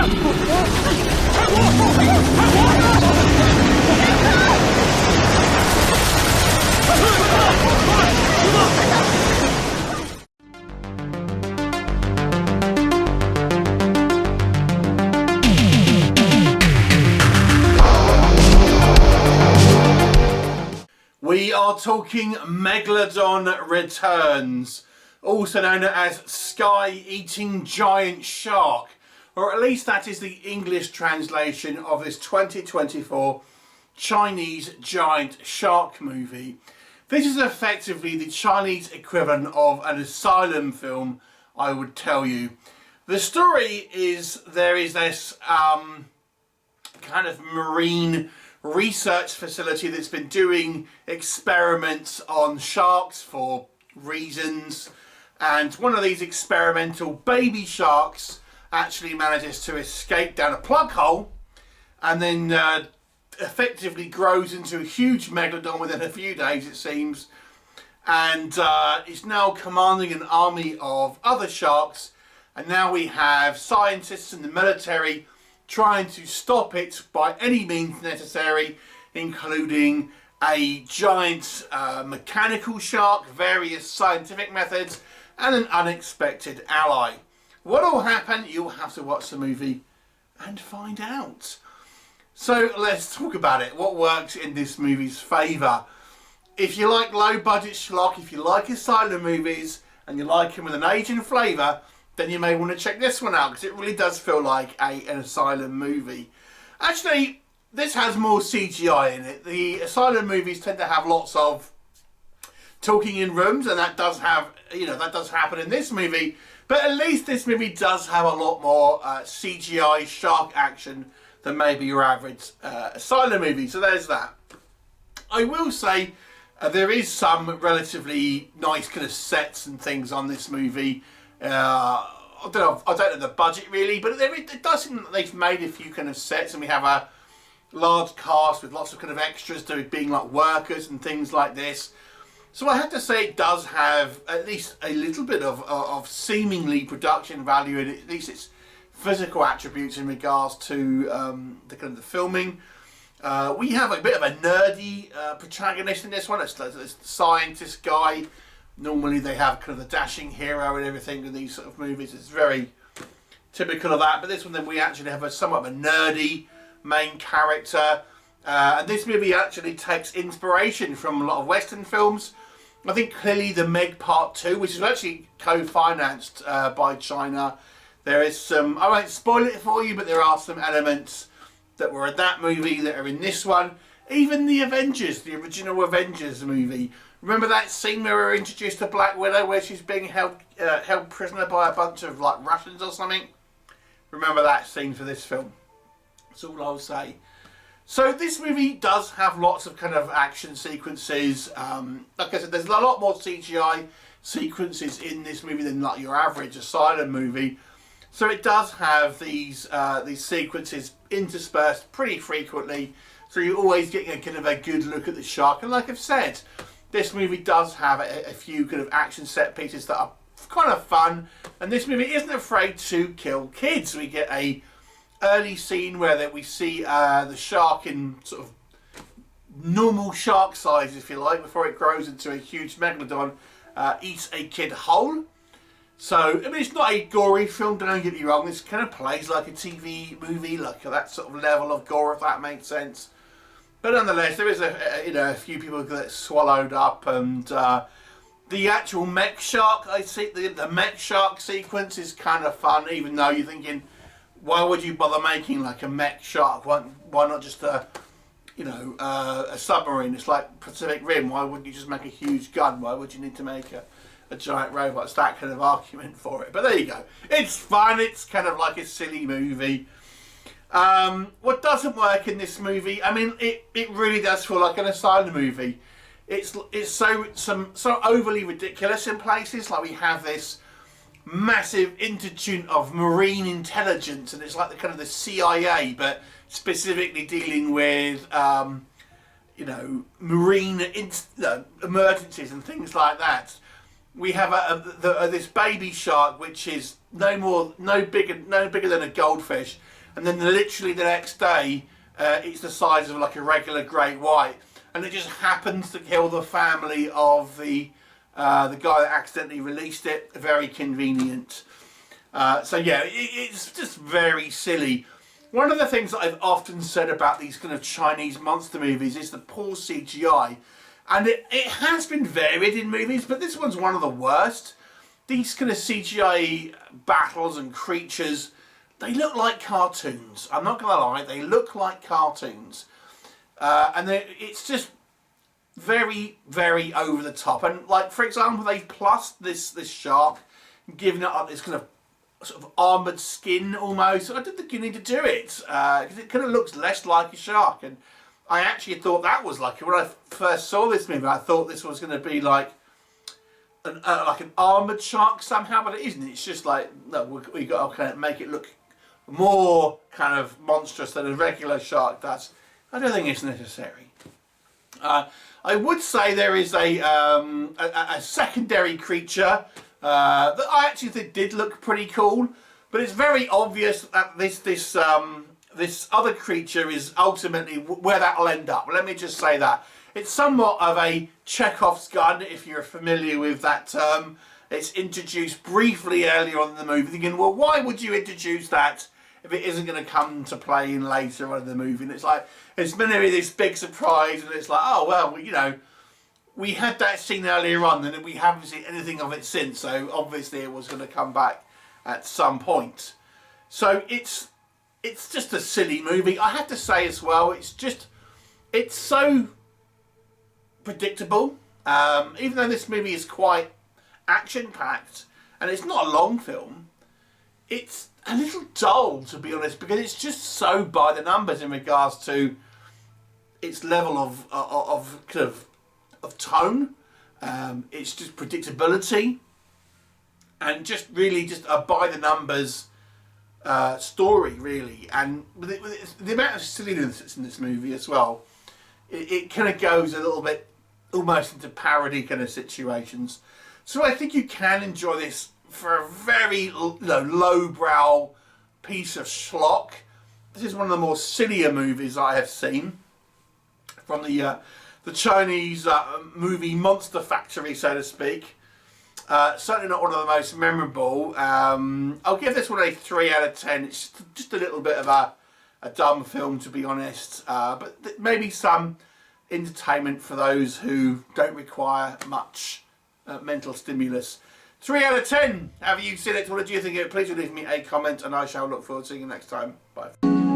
We are talking Megalodon Returns, also known as Sky-Eating Giant Shark, or at least that is the English translation of this 2024 Chinese giant shark movie. This is effectively the Chinese equivalent of an asylum film, I would tell you. The story is there is this kind of marine research facility that's been doing experiments on sharks for reasons, and one of these experimental baby sharks actually manages to escape down a plug hole and then effectively grows into a huge megalodon within a few days, it seems, and is now commanding an army of other sharks. And now we have scientists in the military trying to stop it by any means necessary, including a giant mechanical shark, various scientific methods, and an unexpected ally. What will happen? You'll have to watch the movie and find out. So let's talk about it. What works in this movie's favour? If you like low budget schlock, if you like asylum movies and you like them with an Asian flavour, then you may want to check this one out, because it really does feel like an asylum movie. Actually, this has more CGI in it. The asylum movies tend to have lots of talking in rooms, and that does have, that does happen in this movie. But at least this movie does have a lot more CGI shark action than maybe your average asylum movie. So there's that. I will say there is some relatively nice kind of sets and things on this movie. I don't know the budget really, but it does seem that they've made a few kind of sets, and we have a large cast with lots of kind of extras being like workers and things like this. So I have to say it does have at least a little bit of seemingly production value in it, at least its physical attributes in regards to the kind of the filming. We have a bit of a nerdy protagonist in this one. It's the scientist guy. Normally they have kind of the dashing hero and everything in these sort of movies. It's very typical of that. But this one, then we actually have somewhat of a nerdy main character. And this movie actually takes inspiration from a lot of Western films. I think clearly the Meg Part 2, which is actually co-financed by China. There is some, I won't spoil it for you, but there are some elements that were in that movie that are in this one. Even the Avengers, the original Avengers movie. Remember that scene where we were introduced to Black Widow, where she's being held prisoner by a bunch of like Russians or something? Remember that scene for this film. That's all I'll say. So this movie does have lots of kind of action sequences. Like I said, there's a lot more CGI sequences in this movie than like your average asylum movie. So it does have these sequences interspersed pretty frequently. So you're always getting a kind of a good look at the shark. And like I've said, this movie does have a few kind of action set pieces that are kind of fun. And this movie isn't afraid to kill kids. We get a early scene where we see the shark in sort of normal shark size, if you like, before it grows into a huge megalodon, eats a kid whole. So, I mean, it's not a gory film, don't get me wrong. This kind of plays like a TV movie, like that sort of level of gore, if that makes sense. But nonetheless, there is a few people that get swallowed up, and the actual mech shark, I see the mech shark sequence is kind of fun, even though you're thinking, why would you bother making like a mech shark? Why not just a submarine? It's like Pacific Rim. Why wouldn't you just make a huge gun? Why would you need to make a giant robot? It's that kind of argument for it. But there you go. It's fun. It's kind of like a silly movie. What doesn't work in this movie, I mean, it really does feel like an asylum movie. It's so overly ridiculous in places. Like we have this massive institute of marine intelligence, and it's like the kind of the CIA, but specifically dealing with marine emergencies and things like that. We have this baby shark, which is no bigger than a goldfish, and then literally the next day it's the size of like a regular great white, and it just happens to kill the family of the guy that accidentally released it. Very convenient. So yeah, it's just very silly. One of the things that I've often said about these kind of Chinese monster movies is the poor CGI. And it has been varied in movies, but this one's one of the worst. These kind of CGI battles and creatures, they look like cartoons. I'm not going to lie, they look like cartoons. And it's just very, very over the top. And like, for example, they've plussed this shark, given it up this kind of sort of armoured skin almost. I didn't think you need to do it, because it kind of looks less like a shark. And I actually thought that was like, when I first saw this movie, I thought this was going to be like an armoured shark somehow, but it isn't. It's just like, no, we got to kind of make it look more kind of monstrous than a regular shark does. I don't think it's necessary. I would say there is a secondary creature that I actually think did look pretty cool, but it's very obvious that this other creature is ultimately where that'll end up. Let me just say that. It's somewhat of a Chekhov's gun, if you're familiar with that term. It's introduced briefly earlier on in the movie, thinking, well, why would you introduce that if it isn't going to come to play in later on in the movie? And it's like, it's meant to be this big surprise, and it's like, oh, well, you know, we had that scene earlier on, and we haven't seen anything of it since, so obviously it was going to come back at some point. So it's just a silly movie. I have to say as well, it's so predictable. Even though this movie is quite action-packed, and it's not a long film, it's a little dull, to be honest, because it's just so by the numbers in regards to its level of tone. It's just predictability, and just really just a by the numbers story, really. And with the amount of silliness that's in this movie as well, it kind of goes a little bit almost into parody kind of situations. So I think you can enjoy this for a very lowbrow piece of schlock. This is one of the more sillier movies I have seen from the Chinese movie monster factory, so to speak. Certainly not one of the most memorable. I'll give this one a 3 out of 10. It's just a little bit of a dumb film, to be honest, but maybe some entertainment for those who don't require much mental stimulus. 3 out of 10. Have you seen it? What did you think of it? Please leave me a comment, and I shall look forward to seeing you next time. Bye.